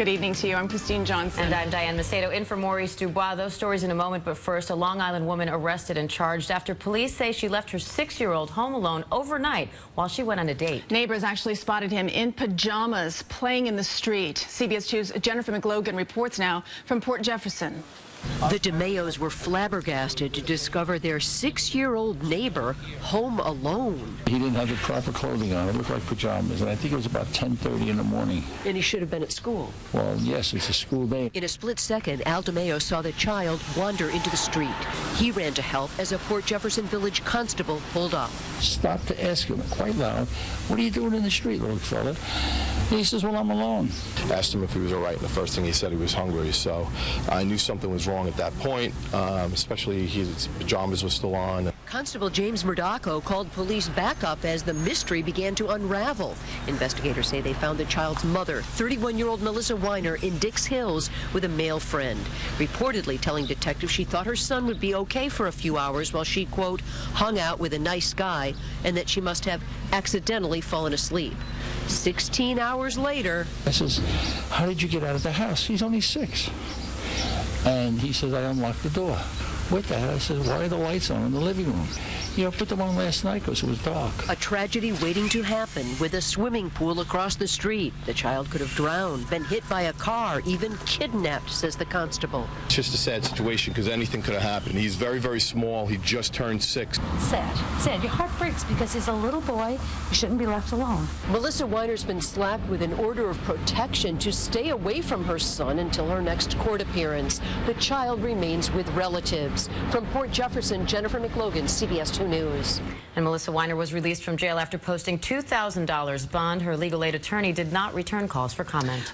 Good evening to you. I'm Christine Johnson. And I'm Diane Macedo, in for Maurice Dubois. Those stories in a moment, but first, a Long Island woman arrested and charged after police say she left her 6-year-old home alone overnight while she went on a date. Neighbors actually spotted him in pajamas playing in the street. CBS 2's Jennifer McLogan reports now from Port Jefferson. The DeMayos were flabbergasted to discover their 6-year-old neighbor home alone. He didn't have the proper clothing on. It looked like pajamas, and I think it was about 10:30 in the morning. And he should have been at school. Well, yes, it's a school day. In a split second, Al DeMayo saw the child wander into the street. He ran to help as a Port Jefferson Village constable pulled up. Stopped to ask him quite loud, "What are you doing in the street, little fella?" He says, "Well, I'm alone." Asked him if he was all right, and the first thing he said, he was hungry. So I knew something was wrong at that point, especially his pajamas were still on. Constable James Murdocco called police backup as the mystery began to unravel. Investigators say they found the child's mother, 31-year-old Melissa Weiner, in Dix Hills with a male friend, reportedly telling detectives she thought her son would be okay for a few hours while she, quote, hung out with a nice guy, and that she must have accidentally fallen asleep. 16 hours later. I says, "How did you get out of the house?" He's only 6. And he says, "I unlocked the door." "What the hell?" I said, "Why are the lights on in the living room?" "You know, I put them on last night because it was dark." A tragedy waiting to happen with a swimming pool across the street. The child could have drowned, been hit by a car, even kidnapped, says the constable. It's just a sad situation because anything could have happened. He's very, very small. He just turned 6. Sad. Your heart breaks because he's a little boy. He shouldn't be left alone. Melissa Weiner's been slapped with an order of protection to stay away from her son until her next court appearance. The child remains with relatives. From Port Jefferson, Jennifer McLogan, CBS 2 News. And Melissa Weiner was released from jail after posting $2,000 bond. Her legal aid attorney did not return calls for comment.